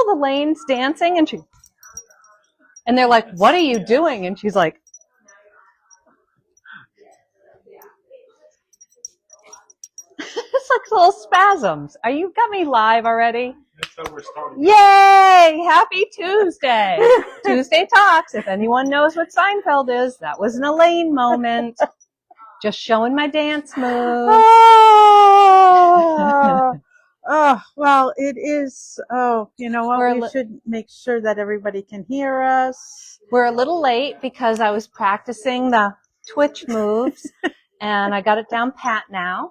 the lane's dancing, and they're like, what are you doing? And she's like, it's like little spasms. You got me live already? That's how we're starting. Yay! Happy Tuesday. Tuesday Talks. If anyone knows what Seinfeld is, that was an Elaine moment. Just showing my dance moves. Well, it is. Oh, you know what? We should make sure that everybody can hear us. We're a little late because I was practicing the Twitch moves, and I got it down pat now.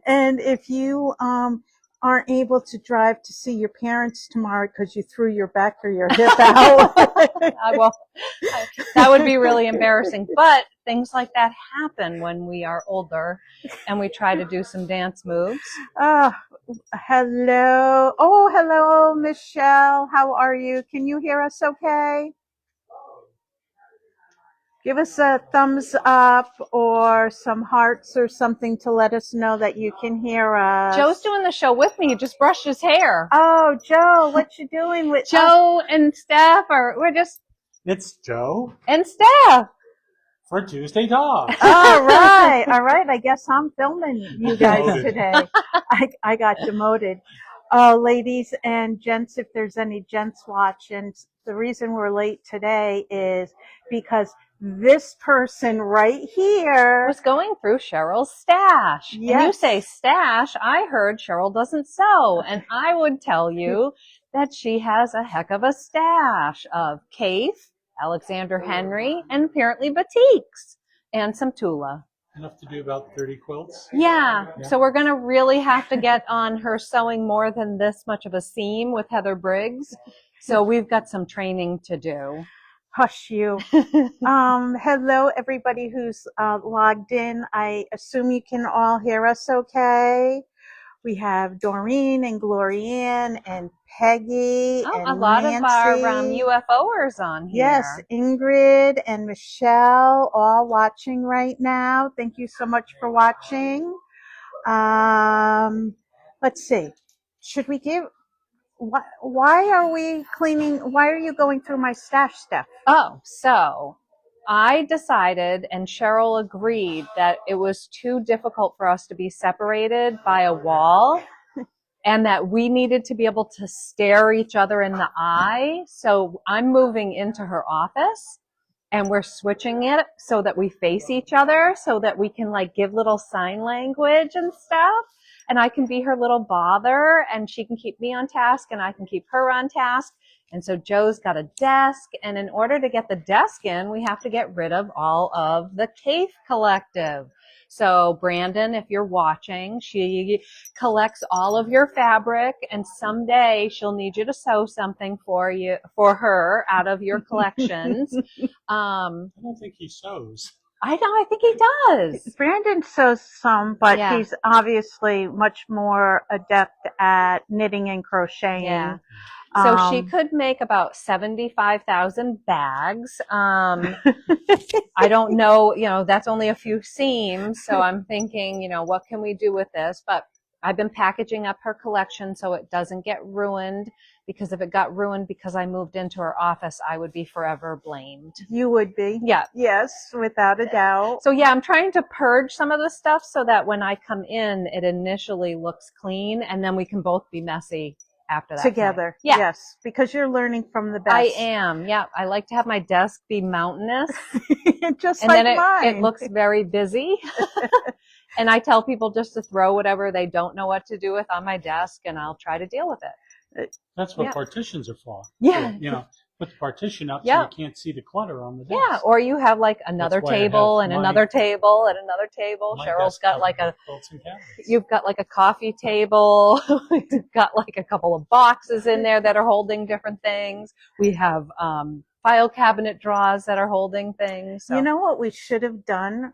And if you aren't able to drive to see your parents tomorrow because you threw your back or your hip out, that would be really embarrassing. But things like that happen when we are older and we try to do some dance moves. Hello. Oh, hello, Michelle. How are you? Can you hear us okay? Give us a thumbs up or some hearts or something to let us know that you can hear us. Joe's doing the show with me. He just brushed his hair. Oh, Joe, what you doing with Joe and Stef It's Joe and Stef for Tuesday Talks. All right. I guess I'm filming you guys today. I got demoted. Ladies and gents, if there's any gents watching, the reason we're late today is because this person right here was going through Cheryl's stash. Yes. And you say stash, I heard Cheryl doesn't sew. And I would tell you that she has a heck of a stash of Kate, Alexander Henry, and apparently batiks, and some Tula. Enough to do about 30 quilts. Yeah. So we're going to really have to get on her sewing more than this much of a seam with Heather Briggs. So we've got some training to do. Hush you. Hello, everybody who's logged in. I assume you can all hear us okay. We have Doreen and Glorianne and Peggy and a lot Nancy. Of our UFOers on here. Yes, Ingrid and Michelle all watching right now. Thank you so much for watching. Let's see. Should we give... Why are we cleaning? Why are you going through my stash, Steph? Oh, so I decided, and Cheryl agreed, that it was too difficult for us to be separated by a wall and that we needed to be able to stare each other in the eye. So I'm moving into her office and we're switching it so that we face each other so that we can like give little sign language and stuff. And I can be her little bother and she can keep me on task and I can keep her on task. And so Joe's got a desk. And in order to get the desk in, we have to get rid of all of the Cave Collective. So Brandon, if you're watching, she collects all of your fabric and someday she'll need you to sew something for her out of your collections. I don't think he sews. I think he does. Brandon sews some, but he's obviously much more adept at knitting and crocheting. Yeah. So she could make about 75,000 bags. I don't know, that's only a few seams. So I'm thinking, what can we do with this? But I've been packaging up her collection so it doesn't get ruined, because if it got ruined because I moved into her office, I would be forever blamed. You would be. Yeah. Yes, without a doubt. So I'm trying to purge some of the stuff so that when I come in, it initially looks clean and then we can both be messy after that. Together. Yeah. Yes, because you're learning from the best. I am. Yeah. I like to have my desk be mountainous. Just and like then mine. It looks very busy. And I tell people just to throw whatever they don't know what to do with on my desk and I'll try to deal with it. That's what partitions are for. Yeah. So, put the partition up so you can't see the clutter on the desk. Yeah, or you have like another table and another table and another table. Cheryl's got like you've got like a coffee table. You've got like a couple of boxes in there that are holding different things. We have file cabinet drawers that are holding things. So. You know what we should have done?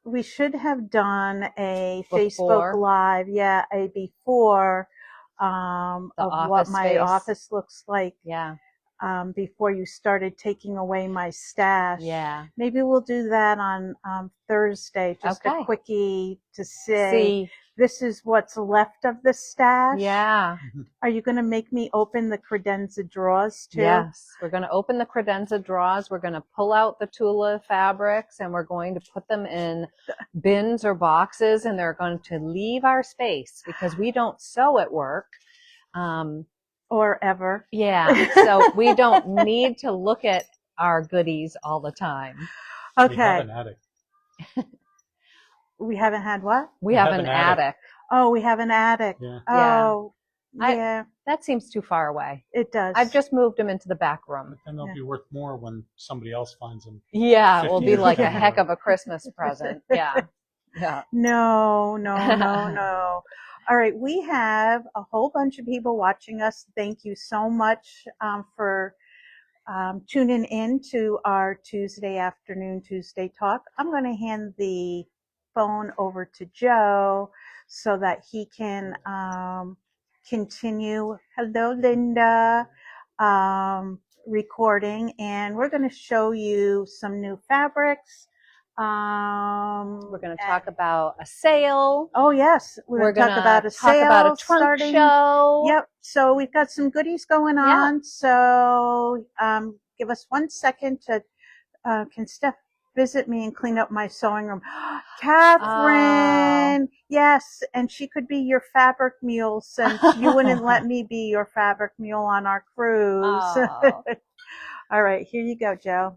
We should have done a Facebook Live, a before of what my office looks like. Yeah. Before you started taking away my stash. Yeah. Maybe we'll do that on Thursday, just a quickie to see This is what's left of the stash. Yeah. Are you going to make me open the credenza drawers too? Yes. We're going to open the credenza drawers. We're going to pull out the Tula fabrics and we're going to put them in bins or boxes, and they're going to leave our space because we don't sew at work. Or ever. Yeah. So we don't need to look at our goodies all the time. Okay. We have an attic. We haven't had what? We have an attic. Oh, we have an attic. Yeah. Oh, yeah. That seems too far away. It does. I've just moved them into the back room. And they'll be worth more when somebody else finds them. Yeah, it will 50 be years like a down the heck road. of a Christmas present. Yeah. Yeah. No. All right, we have a whole bunch of people watching us. Thank you so much for tuning in to our Tuesday talk. I'm going to hand the phone over to Joe so that he can continue. Hello, Linda. Recording, and we're going to show you some new fabrics. We're going to talk about a sale. Oh yes, we're going to talk about a sale, about a trunk starting. show. Yep. So we've got some goodies going on. Yeah. So give us 1 second to can Steph visit me and clean up my sewing room? Catherine, yes, and she could be your fabric mule since you wouldn't let me be your fabric mule on our cruise. Oh. All right, here you go, Joe.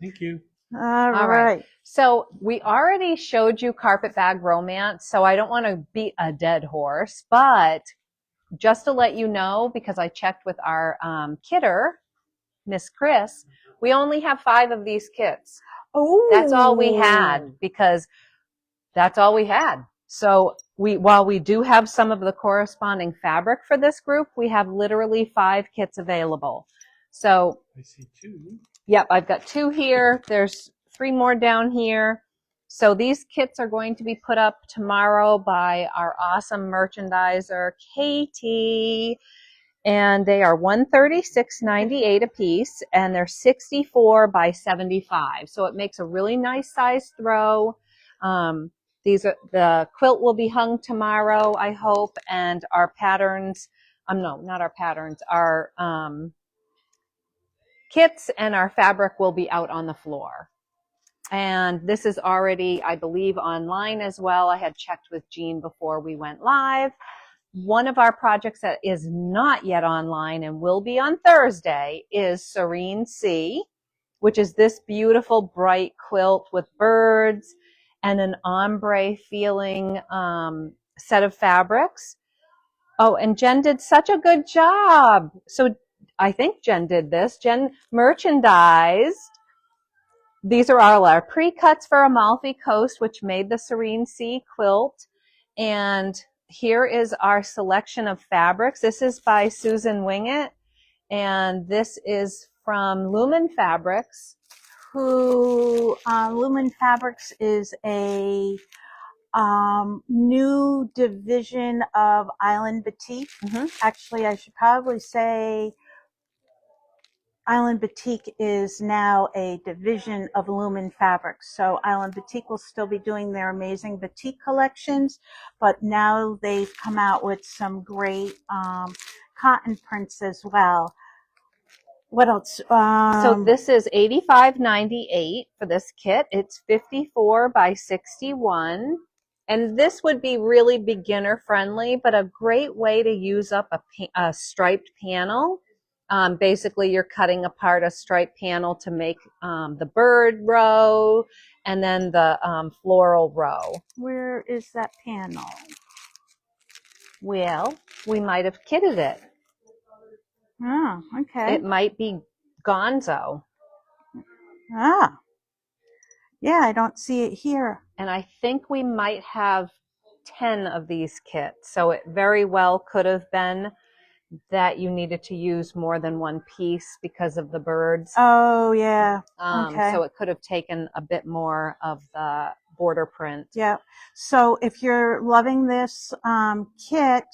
Thank you. All right. So we already showed you Carpet Bag Romance, so I don't want to beat a dead horse, but just to let you know, because I checked with our kidder, Miss Chris, we only have 5 of these kits. Oh, That's all we had, because that's all we had. So while we do have some of the corresponding fabric for this group, we have literally 5 kits available. So I see 2. Yep, I've got 2 here. There's 3 more down here. So these kits are going to be put up tomorrow by our awesome merchandiser, Katie. And they are $136.98 a piece, and they're 64 by 75. So it makes a really nice size throw. The quilt will be hung tomorrow, I hope, and our patterns, no, not our patterns, our kits and our fabric will be out on the floor. And this is already, I believe, online as well. I had checked with Jean before we went live. One of our projects that is not yet online and will be on Thursday is Serene Sea, which is this beautiful bright quilt with birds and an ombre feeling set of fabrics. Oh, and Jen did such a good job. So I think Jen did this. Jen merchandised. These are all our pre-cuts for Amalfi Coast, which made the Serene Sea quilt. And here is our selection of fabrics. This is by Susan Wingett, and this is from Lumen Fabrics. Lumen Fabrics is a new division of Island Boutique. Mm-hmm. Actually, I should probably say Island Boutique is now a division of Lumen Fabrics. So Island Boutique will still be doing their amazing boutique collections, but now they've come out with some great cotton prints as well. What else? So this is $85.98 for this kit. It's 54 by 61. And this would be really beginner friendly, but a great way to use up a striped panel. Basically, you're cutting apart a striped panel to make the bird row and then the floral row. Where is that panel? Well, we might have kitted it. Oh, okay. It might be gonzo. Ah. Yeah, I don't see it here. And I think we might have 10 of these kits. So it very well could have been that you needed to use more than one piece because of the birds. Oh, yeah. Okay. So it could have taken a bit more of the border print. Yeah. So if you're loving this kit,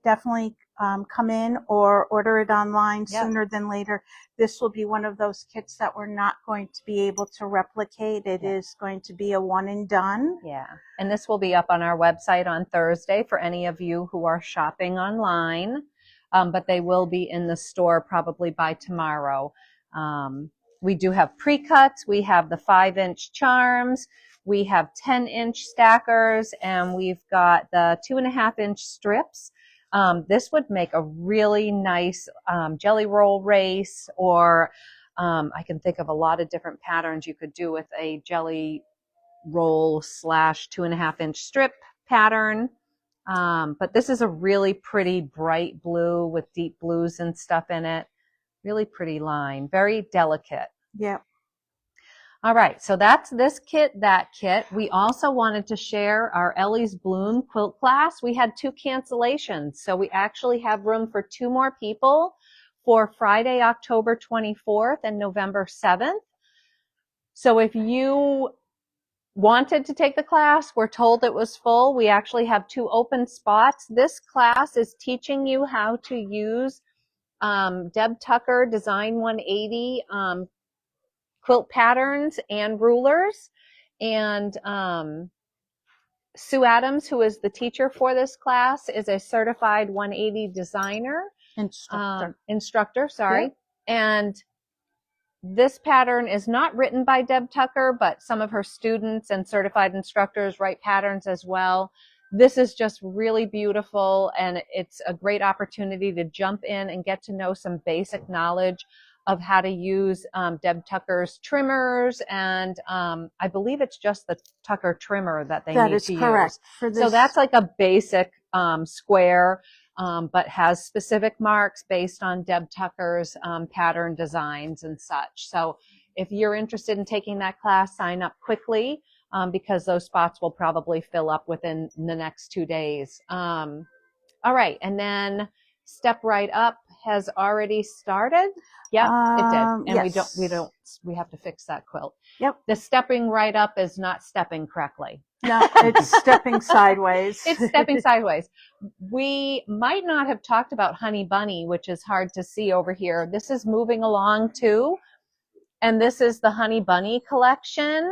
definitely come in or order it online sooner than later. This will be one of those kits that we're not going to be able to replicate. It is going to be a one and done. Yeah. And this will be up on our website on Thursday for any of you who are shopping online. But they will be in the store probably by tomorrow. We do have pre-cuts. We have the 5-inch charms. We have 10-inch stackers, and we've got the 2.5-inch strips. This would make a really nice jelly roll race, or I can think of a lot of different patterns you could do with a jelly roll / 2.5-inch strip pattern. But this is a really pretty bright blue with deep blues and stuff in it. Really pretty line, very delicate. Yep. All right, so that's this kit, that kit. We also wanted to share our Ellie's Bloom quilt class. We had 2 cancellations, so we actually have room for 2 more people for Friday, October 24th and November 7th. So if you wanted to take the class, we're told it was full. We actually have 2 open spots. This class is teaching you how to use Deb Tucker Design 180 quilt patterns and rulers. And Sue Adams, who is the teacher for this class, is a certified 180 designer. Instructor, sorry. Yep. And this pattern is not written by Deb Tucker, but some of her students and certified instructors write patterns as well. This is just really beautiful, and it's a great opportunity to jump in and get to know some basic knowledge of how to use Deb Tucker's trimmers, and I believe it's just the Tucker trimmer that they need to use. That is correct. So that's like a basic square, but has specific marks based on Deb Tucker's pattern designs and such. So if you're interested in taking that class, sign up quickly because those spots will probably fill up within the next 2 days. All right, and then Step Right Up has already started. Yep, it did. And yes. we have to fix that quilt. Yep. The stepping right up is not stepping correctly. No, it's stepping sideways. It's stepping sideways. We might not have talked about Honey Bunny, which is hard to see over here. This is moving along too. And this is the Honey Bunny collection.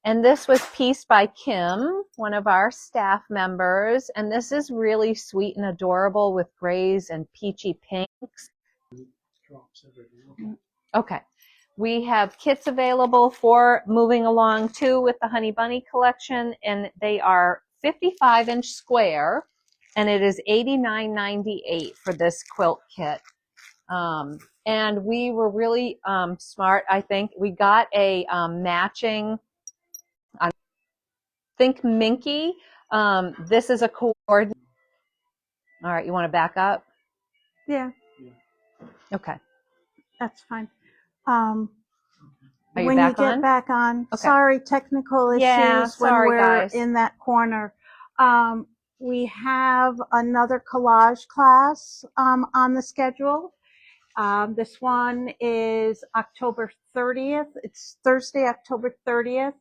And this was pieced by Kim, one of our staff members. And this is really sweet and adorable with grays and peachy pinks. Okay. We have kits available for moving along too with the Honey Bunny collection, and they are 55-inch square, and it is $89.98 for this quilt kit. And we were really smart, I think. We got a matching, I think, Minky. This is a cord. All right, you want to back up? Yeah. Okay. That's fine. Are you when back you get on? back on, Okay. Sorry, technical issues when we're guys. in that corner. We have another collage class on the schedule. This one is October 30th. It's Thursday, October 30th,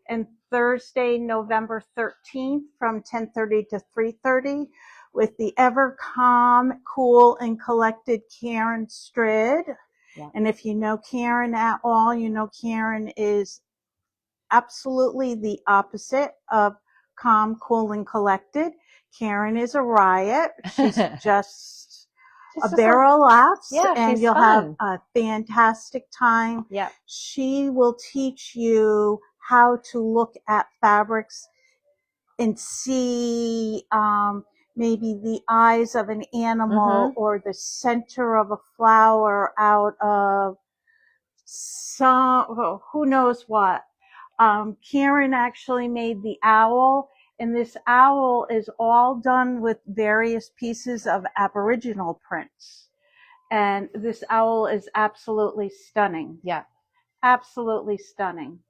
and Thursday, November 13th from 10:30 to 3:30 with the ever calm, cool, and collected Karen Strid. Yeah. And if you know Karen at all, you know Karen is absolutely the opposite of calm, cool, and collected. Karen is a riot. She's just a barrel of laughs, and you'll have a fantastic time. Yeah. She will teach you how to look at fabrics and see maybe the eyes of an animal or the center of a flower out of some, who knows what. Karen actually made the owl, and this owl is all done with various pieces of Aboriginal prints. And this owl is absolutely stunning. Yeah. Absolutely stunning.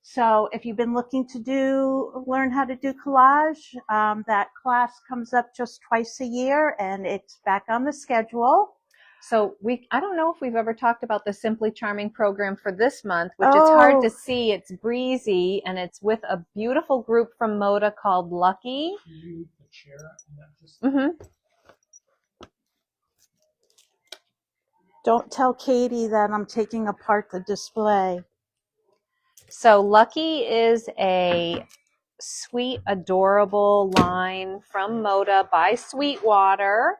So if you've been looking to learn how to do collage, that class comes up just twice a year, and it's back on the schedule. So I don't know if we've ever talked about the Simply Charming program for this month, which it's hard to see. It's breezy, and it's with a beautiful group from Moda called Lucky. Can you move the chair? Mm-hmm. Don't tell Katie that I'm taking apart the display. So Lucky is a sweet, adorable line from Moda by Sweetwater,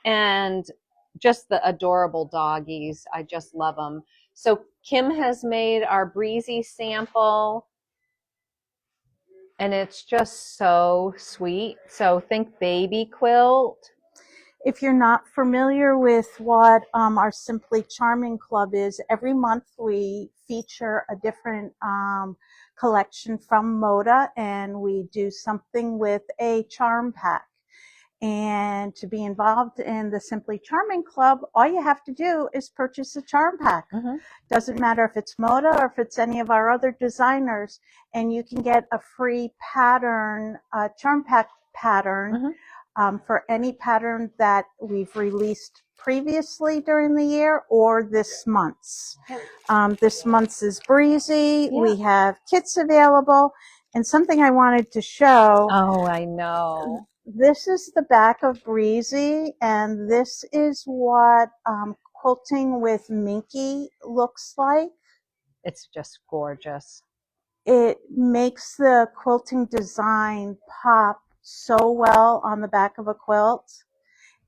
and just the adorable doggies. I just love them. So Kim has made our Breezy sample, and it's just so sweet. So think baby quilt. If you're not familiar with what our Simply Charming Club is, every month we feature a different collection from Moda, and we do something with a charm pack. And to be involved in the Simply Charming Club, all you have to do is purchase a charm pack. Mm-hmm. Doesn't matter if it's Moda or if it's any of our other designers, and you can get a free pattern, charm pack pattern. Mm-hmm. For any pattern that we've released previously during the year or this month's. This month's is Breezy. Yeah. We have kits available. And something I wanted to show. Oh, I know. This is the back of Breezy, and this is what quilting with Minky looks like. It's just gorgeous. It makes the quilting design pop so well on the back of a quilt,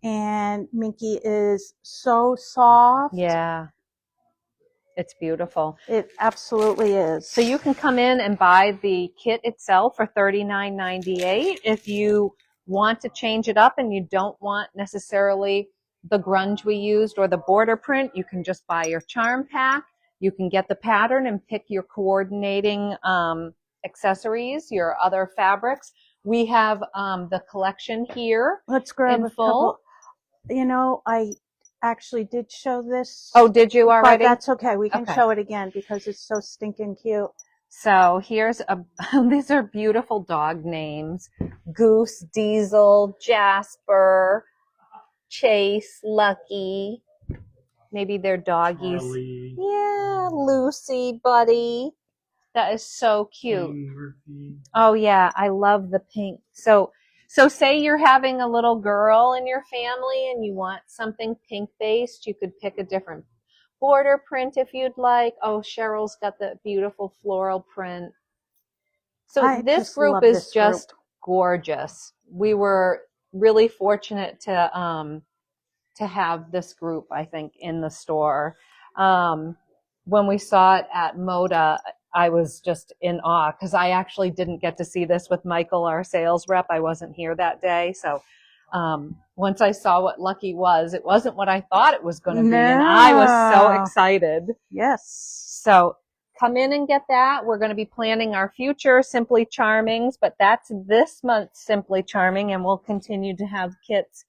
and Minky is so soft. Yeah, it's beautiful. It absolutely is. So you can come in and buy the kit itself for $39.98. If you want to change it up and you don't want necessarily the grunge we used or the border print, you can just buy your charm pack. You can get the pattern and pick your coordinating accessories, your other fabrics. We have the collection here. Let's grab in a full. couple. You know, I actually did show this. Oh, did you already? But that's okay. We can Okay. show it again because it's so stinking cute. So here's these are beautiful dog names: Goose, Diesel, Jasper, Chase, Lucky. Maybe they're doggies. Charlie, Yeah, Lucy, Buddy. That is so cute. Murphy. Oh yeah, I love the pink. So say you're having a little girl in your family and you want something pink based, you could pick a different border print if you'd like. Oh, Cheryl's got the beautiful floral print. So this group is just gorgeous. We were really fortunate to have this group, I think, in the store. When we saw it at Moda, I was just in awe because I actually didn't get to see this with Michael, our sales rep. I wasn't here that day. So once I saw what Lucky was, it wasn't what I thought it was going to be. And I was so excited. Yes. So come in and get that. We're going to be planning our future Simply Charmings, but that's this month's Simply Charming, and we'll continue to have kits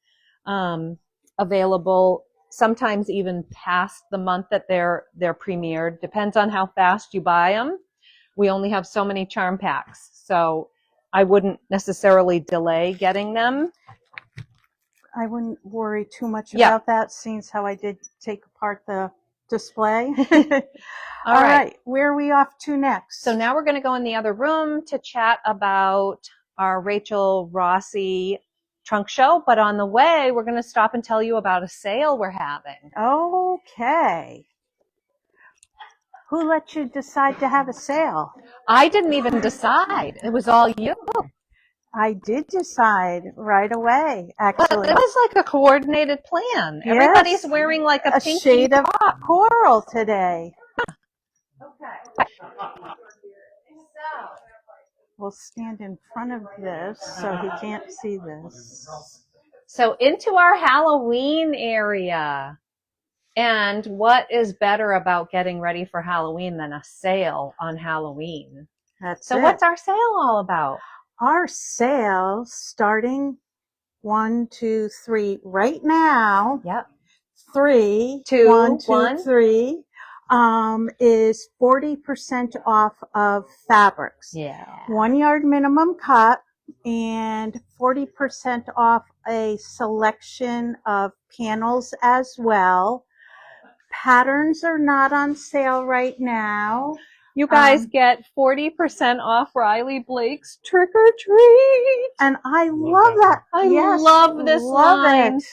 available, sometimes even past the month that they're premiered. Depends on how fast you buy them. We only have so many charm packs, so I wouldn't necessarily delay getting them. I wouldn't worry too much about that, since how I did take apart the display. All right. Where are we off to next? So now we're going to go in the other room to chat about our Rachel Rossi trunk show. But on the way, we're going to stop and tell you about a sale we're having. Okay. Who let you decide to have a sale? I didn't even decide. It was all you. I did decide right away, actually. But it was like a coordinated plan. Yes. Everybody's wearing like a pinky shade top. of coral today. Okay. We'll stand in front of this so he can't see this. So into our Halloween area. And what is better about getting ready for Halloween than a sale on Halloween? So what's our sale all about? Our sale starting 1, 2, 3 right now. Yep. 3, 2, 1, 2, 1. 3 is 40% off of fabrics. Yeah. 1 yard minimum cut and 40% off a selection of panels as well. Patterns are not on sale right now. You guys get 40% off Riley Blake's Trick or Treat. And I love that. I love this line. It.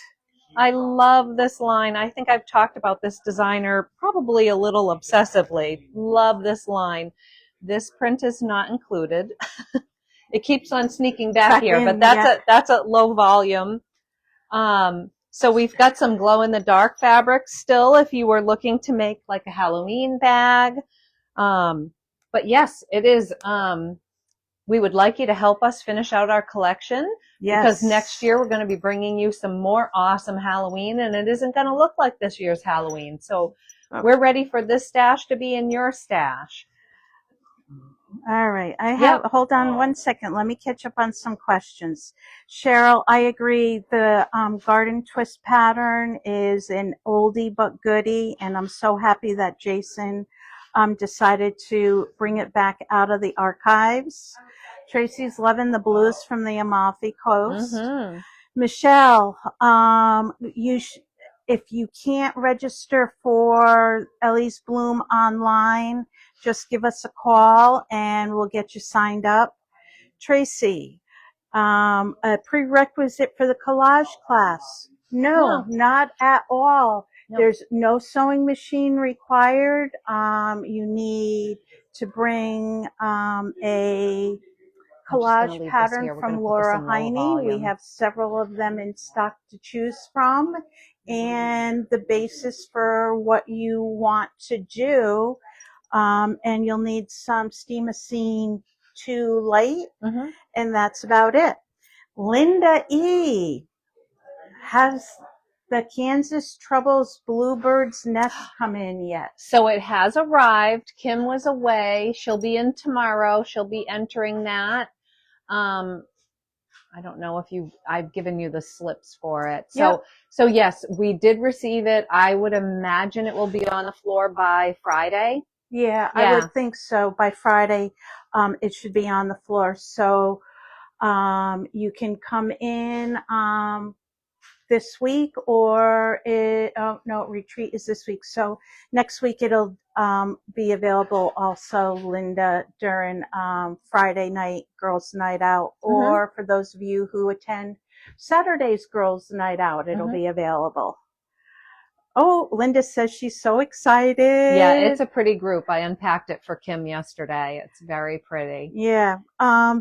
I love this line. I think I've talked about this designer probably a little obsessively. Love this line. This print is not included. It keeps on sneaking back here, but that's a low volume. So we've got some glow in the dark fabrics still if you were looking to make like a Halloween bag. But yes, it is. We would like you to help us finish out our collection. Yes. Because next year we're going to be bringing you some more awesome Halloween, and it isn't going to look like this year's Halloween. So we're ready for this stash to be in your stash. All right. Hold on one second. Let me catch up on some questions. Cheryl, I agree. The garden twist pattern is an oldie but goodie, and I'm so happy that Jason decided to bring it back out of the archives. Tracy's loving the blues from the Amalfi Coast. Mm-hmm. Michelle, if you can't register for Ellie's Bloom online, just give us a call and we'll get you signed up. Tracy, a prerequisite for the collage class? No, not at all. Nope. There's no sewing machine required. You need to bring a collage pattern from Laura Heine. We have several of them in stock to choose from. And the basis for what you want to do. And you'll need some Steamosine 2 light. Mm-hmm. And that's about it. Linda E. Has the Kansas Troubles Bluebird's Nest come in yet? So it has arrived. Kim was away. She'll be in tomorrow. She'll be entering that. I don't know if I've given you the slips for it. So yes, we did receive it. I would imagine it will be on the floor by Friday. Yeah, I would think so. By Friday, it should be on the floor. So, you can come in, this week retreat is this week. So next week it'll, be available also, Linda, during, Friday night, girls' night out, or for those of you who attend Saturday's girls' night out, it'll be available. Oh, Linda says she's so excited. Yeah, it's a pretty group. I unpacked it for Kim yesterday. It's very pretty. Yeah.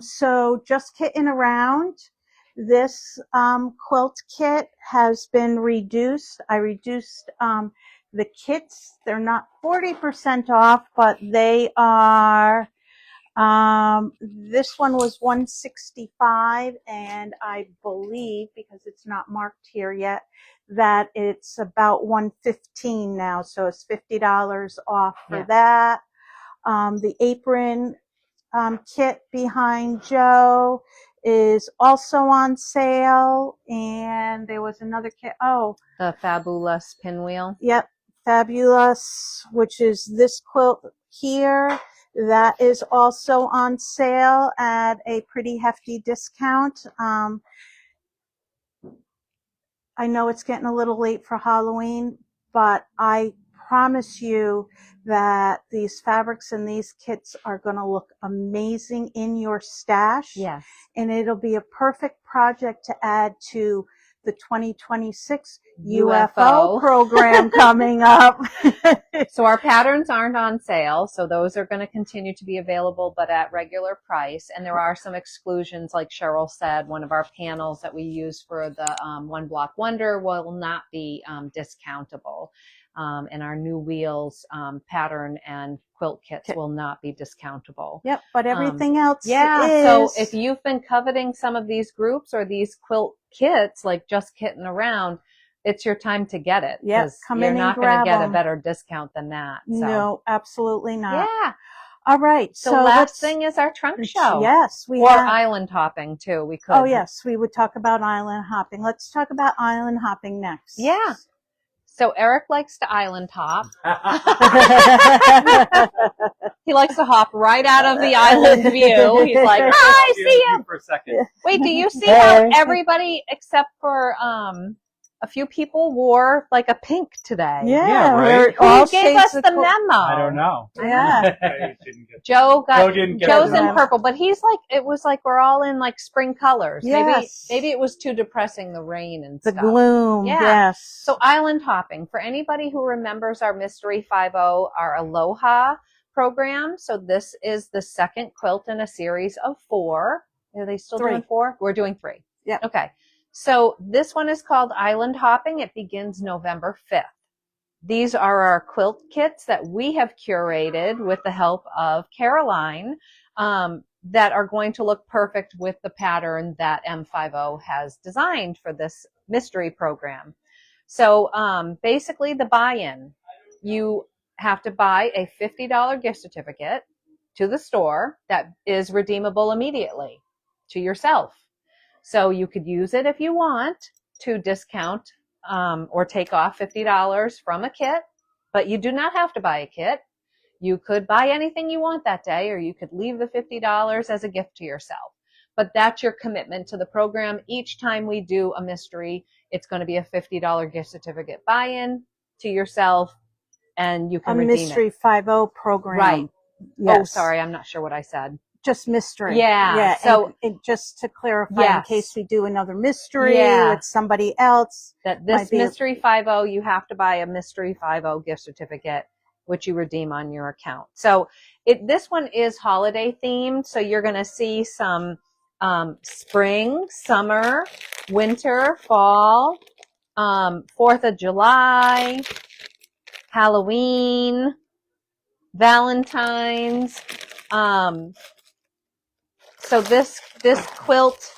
So just kidding around. This quilt kit has been reduced. I reduced the kits. They're not 40% off, but they are. This one was $165, and I believe, because it's not marked here yet, that it's about $115 now. So it's $50 off for that. The apron kit behind Joe is also on sale, and there was another kit. Oh, the Fabulous pinwheel. Yep, Fabulous, which is this quilt here. That is also on sale at a pretty hefty discount. I know it's getting a little late for Halloween, but I promise you that these fabrics and these kits are going to look amazing in your stash. Yes. And it'll be a perfect project to add to the 2026 UFO program coming up. So our patterns aren't on sale, so those are going to continue to be available, but at regular price. And there are some exclusions, like Cheryl said. One of our panels that we use for the One Block Wonder will not be discountable. And our new wheels pattern and quilt kits will not be discountable. Yep, but everything else is. So if you've been coveting some of these groups or these quilt kits, like just kitting around, it's your time to get it. Yes, you're not going to get a better discount than that. So. No, absolutely not. Yeah. All right. So last thing is our trunk show. Yes, or island hopping too. We could. Oh yes, we would talk about island hopping. Let's talk about island hopping next. Yeah. So Eric likes to island hop. He likes to hop right out of the island view. He's like, I see you. For a second. Wait, do you see how everybody except for a few people wore like a pink today. Yeah, right. Who gave us the memo? I don't know. Yeah. I didn't get Joe didn't get Joe's the in memo. purple, but he's like, it was like we're all in like spring colors. Yes. Maybe it was too depressing, the rain and The stuff. gloom. Yeah. Yes. So island hopping, for anybody who remembers our Mystery 50, our Aloha program. So this is the second quilt in a series of 4. Are they still 3. doing 4? We're doing 3. Yeah. Okay. So this one is called Island Hopping. It begins November 5th. These are our quilt kits that we have curated with the help of Caroline, that are going to look perfect with the pattern that M50 has designed for this mystery program. So basically the buy-in, you have to buy a $50 gift certificate to the store that is redeemable immediately to yourself. So you could use it if you want to discount or take off $50 from a kit, but you do not have to buy a kit. You could buy anything you want that day, or you could leave the $50 as a gift to yourself. But that's your commitment to the program. Each time we do a mystery, it's going to be a $50 gift certificate buy-in to yourself, and you can redeem Mystery it. 50 program. Right. Yes. Oh, sorry, I'm not sure what I said. Just mystery. Yeah. Yeah. So and just to clarify, yes. in case we do another mystery Yeah. with somebody else, that this Mystery 50, you have to buy a Mystery 50 gift certificate, which you redeem on your account. So this one is holiday themed. So you're going to see some spring, summer, winter, fall, 4th of July, Halloween, Valentine's. So this quilt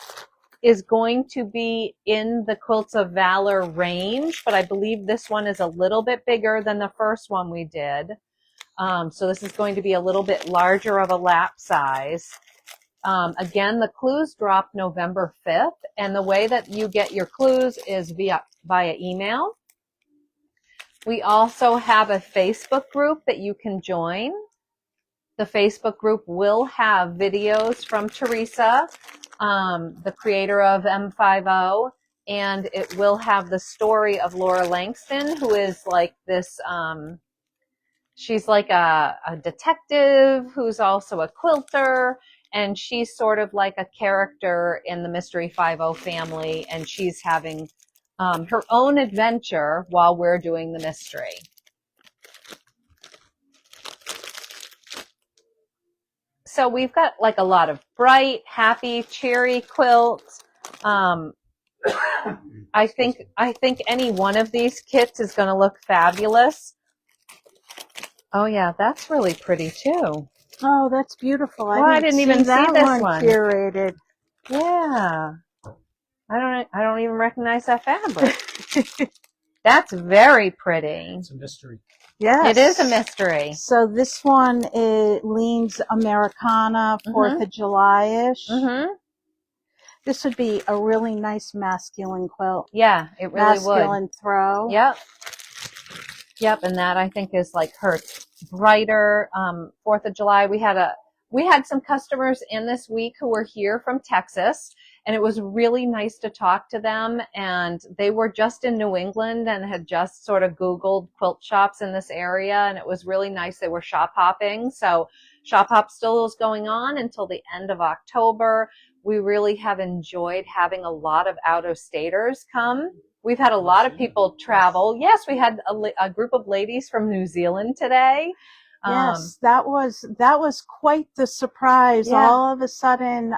is going to be in the Quilts of Valor range, but I believe this one is a little bit bigger than the first one we did. So this is going to be a little bit larger of a lap size. Again, the clues drop November 5th, and the way that you get your clues is via email. We also have a Facebook group that you can join. The Facebook group will have videos from Teresa, the creator of M50, and it will have the story of Laura Langston, who is like this, she's like a detective who's also a quilter, and she's sort of like a character in the Mystery 50 family, and she's having her own adventure while we're doing the mystery. So we've got like a lot of bright, happy, cheery quilts. I think any one of these kits is going to look fabulous. Oh yeah, that's really pretty too. Oh, that's beautiful. Well, I didn't even see this one curated. Yeah, I don't even recognize that fabric. That's very pretty. It's a mystery. Yes. It is a mystery. So this one, it leans Americana, 4th of July-ish. Mm-hmm. This would be a really nice masculine quilt. Yeah, it really would. Masculine throw. Yep. Yep, and that I think is like her brighter 4th of July. We had some customers in this week who were here from Texas, and it was really nice to talk to them, and they were just in New England and had just sort of Googled quilt shops in this area, and it was really nice. They were shop hopping. So shop hop still is going on until the end of October. We really have enjoyed having a lot of out-of-staters come. We've had a lot of people travel. Yes, we had a group of ladies from New Zealand today. Yes, that was quite the surprise. Yeah. All of a sudden,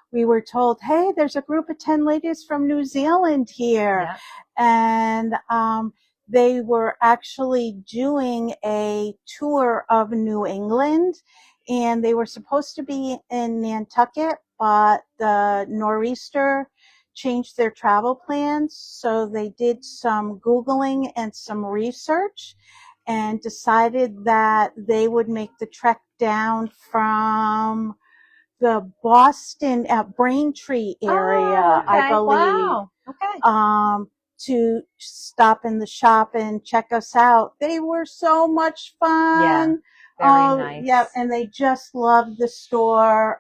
we were told, "Hey, there's a group of 10 ladies from New Zealand here," and they were actually doing a tour of New England, and they were supposed to be in Nantucket, but the nor'easter changed their travel plans, so they did some Googling and some research and decided that they would make the trek down from the Boston at Braintree area, I believe. Wow. Okay. To stop in the shop and check us out. They were so much fun. Yeah, very nice. Yeah, and they just loved the store.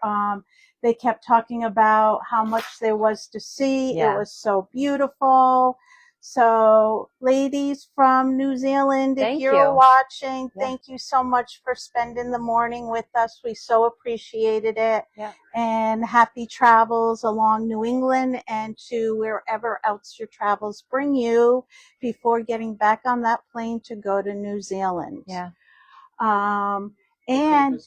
They kept talking about how much there was to see. Yeah. It was so beautiful. So, ladies from New Zealand, if Thank you're you. watching, Yeah. thank you so much for spending the morning with us. We so appreciated it. Yeah. And happy travels along New England and to wherever else your travels bring you before getting back on that plane to go to New Zealand. Yeah. And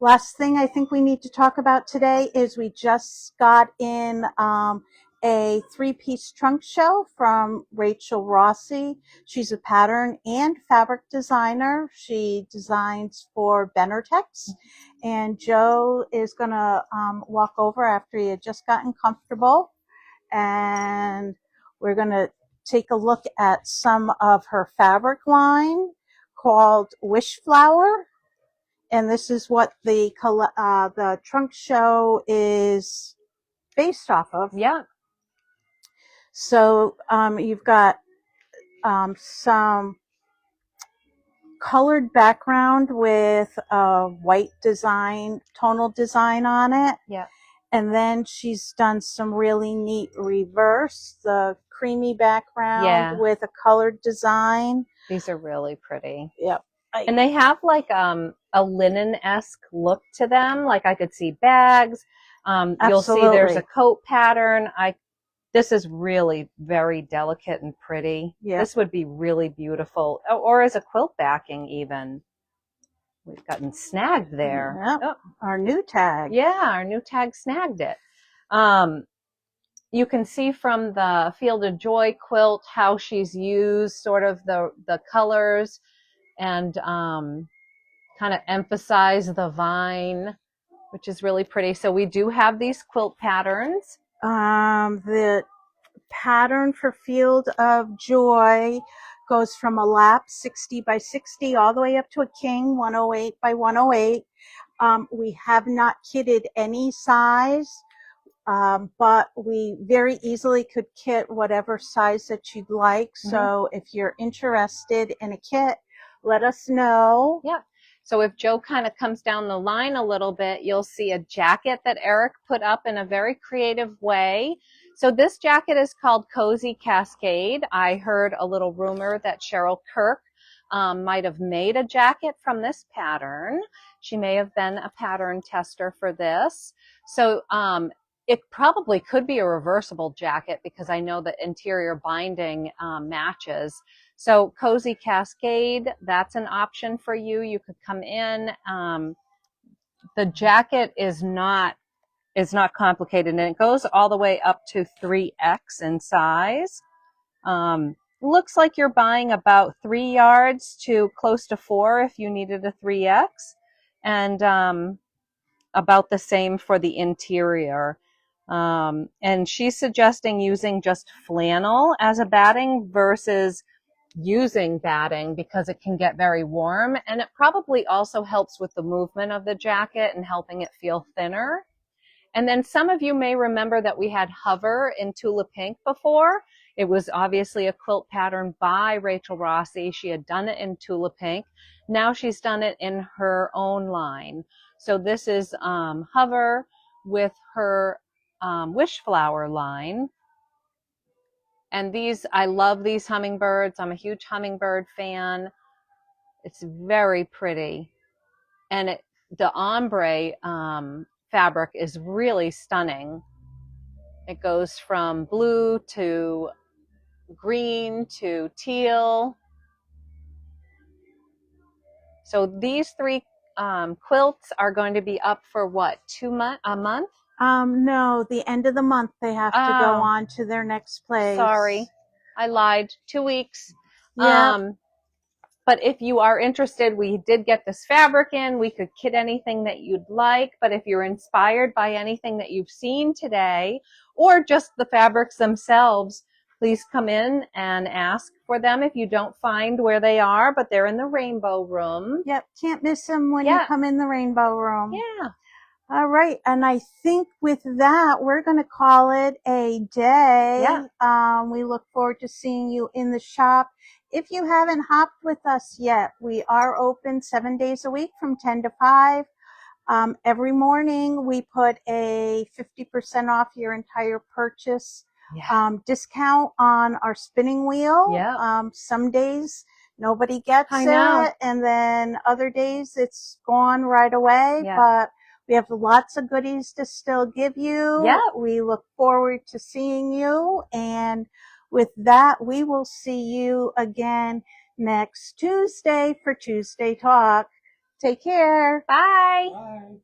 last thing I think we need to talk about today is we just got in a 3-piece trunk show from Rachel Rossi. She's a pattern and fabric designer. She designs for Benartex. And Joe is going to walk over after he had just gotten comfortable. And we're going to take a look at some of her fabric line called Wish Flower. And this is what the trunk show is based off of. Yeah. So you've got some colored background with a white design, tonal design on it. Yeah. And then she's done some really neat reverse, the creamy background with a colored design. These are really pretty. Yep. And they have like a linen-esque look to them. Like I could see bags. You'll see there's a coat pattern. This is really very delicate and pretty. Yeah. This would be really beautiful. Or as a quilt backing even. We've gotten snagged there. Yep. Oh. Our new tag. Yeah, our new tag snagged it. You can see from the Field of Joy quilt how she's used sort of the colors and kind of emphasize the vine, which is really pretty. So we do have these quilt patterns. The pattern for Field of Joy goes from a lap 60 by 60 all the way up to a king 108 by 108. We have not kitted any size, but we very easily could kit whatever size that you'd like. Mm-hmm. So if you're interested in a kit, let us know. Yeah. So if Joe kind of comes down the line a little bit, you'll see a jacket that Eric put up in a very creative way. So this jacket is called Cozy Cascade. I heard a little rumor that Cheryl Kirk might have made a jacket from this pattern. She may have been a pattern tester for this. So it probably could be a reversible jacket because I know the interior binding matches. So Cozy Cascade, that's an option for you. You could come in. The jacket is not complicated, and it goes all the way up to 3X in size. Looks like you're buying about 3 yards to close to 4 if you needed a 3X, and about the same for the interior. And she's suggesting using just flannel as a batting versus using batting because it can get very warm, and it probably also helps with the movement of the jacket and helping it feel thinner. And then some of you may remember that we had Hover in Tula Pink before. It was obviously a quilt pattern by Rachel Rossi. She had done it in Tula Pink. Now she's done it in her own line. So this is Hover with her Wish Flower line. And these, I love these hummingbirds. I'm a huge hummingbird fan. It's very pretty. And the ombre fabric is really stunning. It goes from blue to green to teal. So these 3 quilts are going to be up for what, a month? No, the end of the month they have to go on to their next place. Sorry, I lied. 2 weeks. Yeah. But if you are interested, we did get this fabric in. We could kit anything that you'd like. But if you're inspired by anything that you've seen today, or just the fabrics themselves, please come in and ask for them if you don't find where they are. But they're in the rainbow room. Yep, can't miss them when you come in the rainbow room. Yeah. All right, and I think with that, we're going to call it a day. Yeah. We look forward to seeing you in the shop. If you haven't hopped with us yet, we are open 7 days a week from 10 to 5. Every morning we put a 50% off your entire purchase discount on our spinning wheel. Yeah. Some days nobody gets it, and then other days it's gone right away. Yeah. But we have lots of goodies to still give you. Yeah. We look forward to seeing you. And with that, we will see you again next Tuesday for Tuesday Talk. Take care. Bye. Bye.